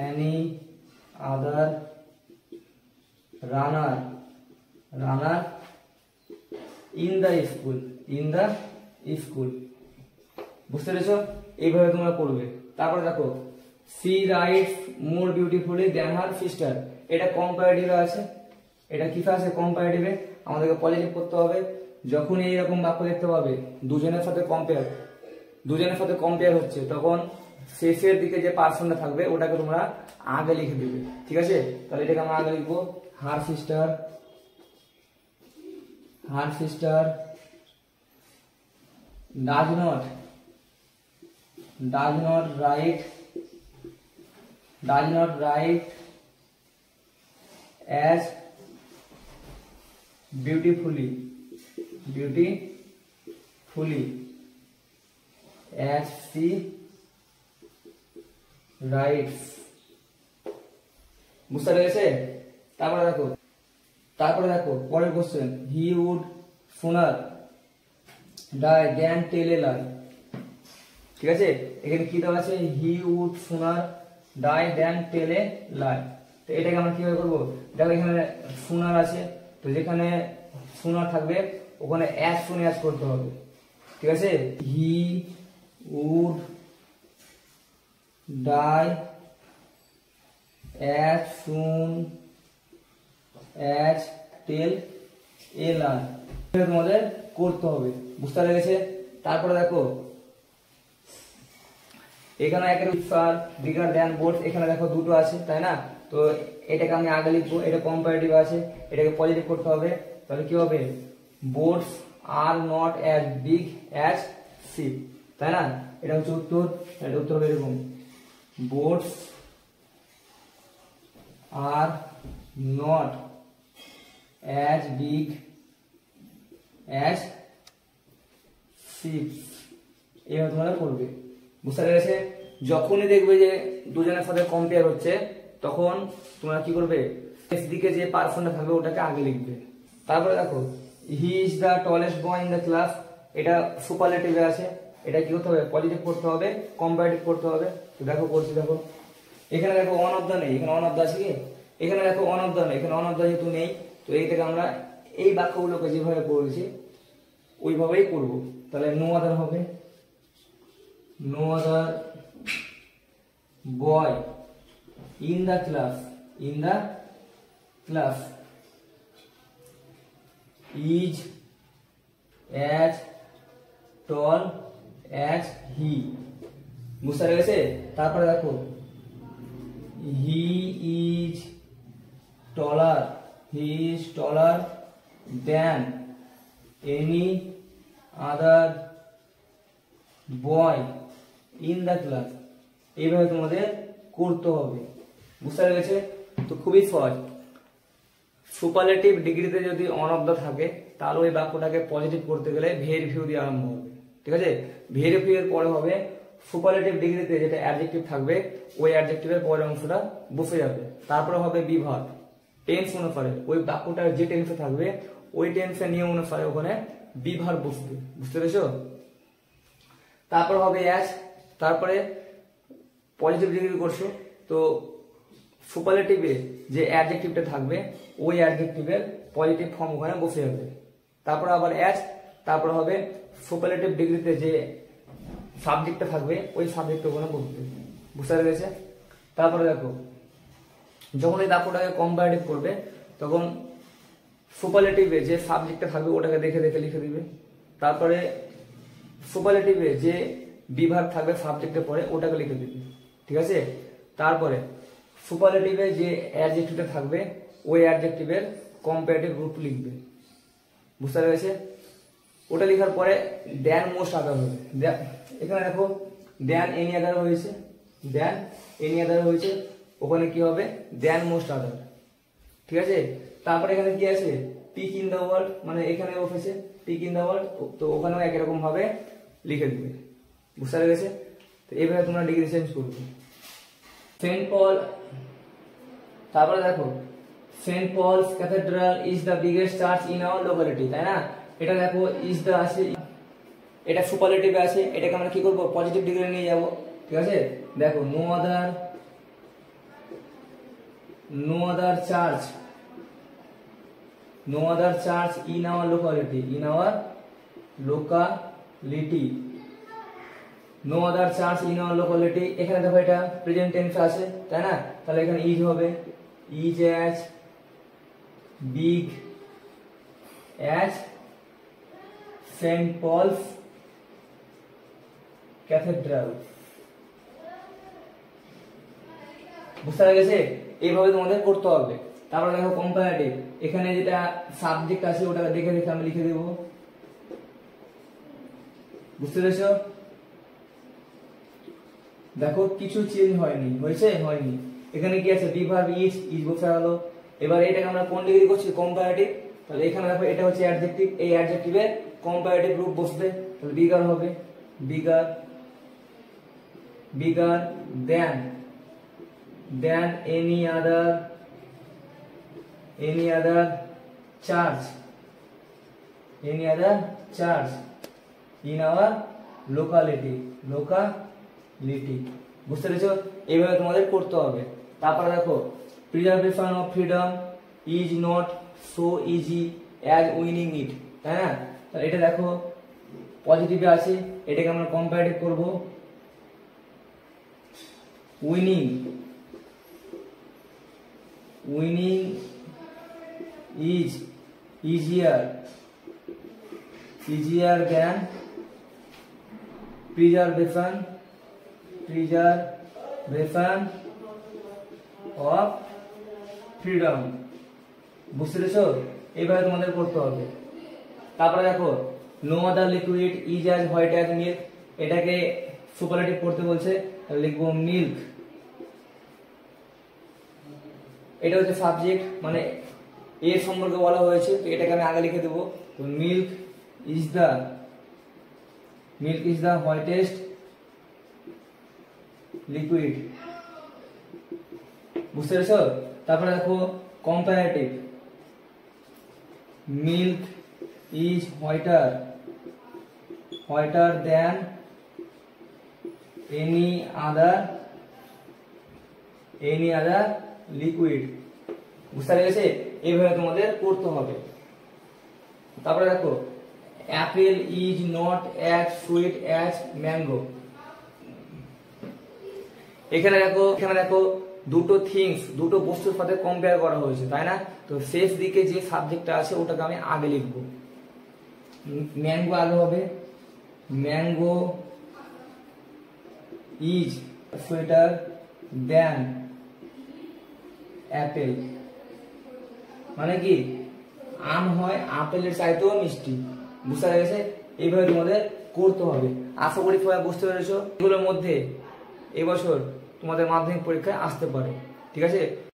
any other runner, runner in the school, in the school. বুঝতে পেরেছো? এইভাবে তোমরা করবে। তারপরে দেখো she writes more beautifully than her sister, এটা কম্পারেটিভে আছে, এটা কিসে আছে, কম্পারেটিভে। আমাদেরকে পজিটিভ করতে হবে। যখনই এইরকম বাক্য দেখতে পাবে দুজনের সাথে কম্পেয়ার, দুজনের সাথে কম্পেয়ার হচ্ছে, তখন শেষের দিকে যে পার্সনটা থাকবে ওটাকে তোমরা আগে লিখে দিবে, ঠিক আছে? তাহলে এটাকে আমরা আগে লিখবো, her sister, her sister does not, does not right, does not right as beautifully, beautifully as she writes। বুঝতে পেরেছে? তারপরে দেখো পরের question, he would sooner die than tell a lie, ঠিক আছে? এখানে কি দেওয়া আছে, he would sooner die than tell a lie। তো এটাকে আমরা কিভাবে করবো, দেখো এখানে সুনার আছে, তো যেখানে সুনার থাকবে ওখানে অ্যাজ সুন অ্যাজ করতে হবে, ঠিক আছে? He would die as soon as tell a lie, তোমাদের করতে হবে। বুঝতে পেরেছে? তারপরে দেখো এখানে একের উৎসার বিগার দ্যান বোর্ড, এখানে দেখো দুটো আছে, তাই না? তো এটাকে আমি আগে লিখবো, এটা কম্পারেটিভ আছে, এটাকে পজিটিভ করতে হবে। তাহলে কি হবে, boats are not as big as ship, তাই না? এটা হচ্ছে উত্তর। এটা উত্তর হবে এরকম, boats are not as big as ships, এইভাবে তোমরা করবে। বুঝতে পেরেছে? যখনই দেখবে যে দুজনের সাথে কম্পেয়ার হচ্ছে তখন তোমরা কি করবে, দিকে যে পারসনটা থাকবে ওটাকে আগে লিখবে। তারপরে দেখো he is the tallest boy in the class, এটা সুপারলেটিভে আছে, এটা কি করতে হবে, পজিটিভ করতে হবে, কম্পারেটিভ করতে হবে। তো দেখো করছি, দেখো এখানে দেখো ওয়ান অফ দ্য নেই, এখানে ওয়ান অফ দ্য আছে কি, এখানে দেখো ওয়ান অফ দ্য নেই, এখানে ওয়ান অফ দ্য যেহেতু নেই, তো এই থেকে আমরা এই বাক্যগুলোকে যেভাবে পড়েছি ওইভাবেই করব। তাহলে নো আদার হবে, no other boy in the class, in the class is as tall as he, বুঝতে পেরেছে? তারপরে দেখো he is taller, he is taller than any other boy in the class, এইভাবে তোমাদের করতে হবে। বুঝতে পেরেছে? তো খুবই সহজ। সুপারলেটিভ ডিগ্রিতে যদি অন অফ দা থাকে তাহলে ওই বাক্যটাকে পজিটিভ করতে গেলে ভেরি ফিউ দিয়ে আরম্ভ হবে, ঠিক আছে? ভেরি ফিউ এর পরে হবে সুপারলেটিভ ডিগ্রিতে যেটা অ্যাডজেক্টিভ থাকবে ওই অ্যাডজেক্টিভের পরের অংশটা বসে যাবে। তারপরে হবে বি ভার্ব, টেন্স অনুসারে ওই বাক্যটার যে টেন্সে থাকবে ওই টেন্সের নিয়ম অনুসারে ওখানে বি ভার্ব বসবে। বুঝতে পেরেছো? তারপর হবে অ্যাজ, তারপরে পজিটিভ ডিগ্রি করছো তো সুপারলেটিভে যে অ্যাডজেক্টিভটা থাকবে ওই অ্যাডজেক্টিভের পজিটিভ ফর্ম ওখানে বসে যাবে। তারপর আবার অ্যাজ, তারপর হবে সুপারলেটিভ ডিগ্রিতে যে সাবজেক্টটা থাকবে ওই সাবজেক্টটা ওখানে বসবে। বুঝতে পেরেছে? তারপরে দেখো যখন এই বাক্যটাকে কম্পারেটিভ করবে তখন সুপারলেটিভে যে সাবজেক্টটা থাকবে ওটাকে দেখে দেখে লিখে দিবে। তারপরে সুপারলেটিভে যে বিভাগ থাকবে সাবজেক্টের পরে ওটাকে লিখে দিবে, ঠিক আছে? তারপরে সুপারলেটিভে যে অ্যাডজেক্টিভটা থাকবে ওই অ্যাডজেক্টিভের কম্পারেটিভ রূপ লিখবে। বুঝতে পেরেছে? ওটা লেখার পরে দ্যান মোস্ট আদার হবে। এখানে দেখো দ্যান এনি আদার হয়েছে, দ্যান এনি আদার হয়েছে, ওখানে কি হবে দ্যান মোস্ট আদার, ঠিক আছে? তারপরে এখানে কি আছে পিক ইন দ্য ওয়ার্ল্ড, মানে এখানে বসেছে পিক ইন দ্য ওয়ার্ল্ড, তো ওখানেও একই রকম ভাবে লিখে দিবে। বুঝতে পেরেছে? তো এইভাবে তোমরা ডিগ্রি চেঞ্জ করবে। সেন্ট পল, তারপরে দেখো saint Paul's cathedral is the biggest church in our locality, তাই না? এটা দেখো ইজ দ্য আছে, এটা সুপারলেটিভে আছে, এটাকে আমরা কি করব পজিটিভ ডিগ্রি নিয়ে যাব, ঠিক আছে? দেখো no other church, no other church in our locality, in our locality, no other church in our locality. এখানে দেখো এটা প্রেজেন্ট টেন্স আছে, তাই না? তাহলে এখানে ইজ হবে, is as big as saint Paul's cathedral. বুঝতে পেরেছে? এইভাবে তোমাদের করতে হবে। তারপরে দেখো কম্পারেটিভ, এখানে যেটা সাবজেক্ট আছে ওটা দেখে দেখে আমি লিখে দেব। বুঝতে পেরেছো? দেখো কিছু চেঞ্জ হয়নি, হয়েছে? হয়নি। এখানে কি আছে বি ভার্ব ইজ, ইজ বসে গেল। এবার এটাকে আমরা কোন ডিগ্রি করছি কম্পারেটিভ, তাহলে এখানে দেখো এটা হচ্ছে অ্যাডজেক্টিভ, এই অ্যাডজেক্টিভের কম্পারেটিভ রূপ বসবে, তাহলে বিগার হবে, bigger, bigger then any other church, any other church in our locality, locality. বুঝতে পেরেছো? এইভাবে তোমাদের করতে হবে। তারপরে দেখো preservation of freedom is not so easy as winning it, তাই না? তাহলে এটা দেখো পজিটিভে আছে, এটাকে আমরা কম্পারেটিভ করব, winning is easier than preservation of freedom. বুঝতে পেরেছো? এইভাবে তোমাদের করতে হবে। তারপরে দেখো no other liquid is as white as milk, এটাকে সুপারলেটিভ করতে বলছে, লিখবো মিল্ক। এটা হচ্ছে সাবজেক্ট, মানে এর সম্পর্কে বলা হয়েছে, তো এটাকে আমি আগে লিখে দেবো। তো মিল্ক ইজ দ্য হোয়াইটেস্ট লিকুইড, বুঝতে পেরেছো? তারপরে দেখো comparative, milk is whiter than any other liquid, বুঝতে পেরেছে? এইভাবে তোমাদের করতে হবে। তারপরে দেখো Apple is not as sweet as mango. এখানে দেখো দুটো বস্তুর সাথে কম্পেয়ার করা হয়েছে, তাই না? তো শেষ দিকে যে সাবজেক্টটা আছে ওটাকে আমি আগে লিখবো। ম্যাঙ্গো আগে হবে, mango is sweater than Apple, মানে কি আম হয় আপেলের চাইতেও মিষ্টি, বুঝতে পেরেছে? এইভাবে তোমাদের করতে হবে। আশা করি সবাই বুঝতে পেরেছো। এগুলোর মধ্যে এবছর তোমাদের মাধ্যমিক পরীক্ষায় আসতে পারে, ঠিক আছে?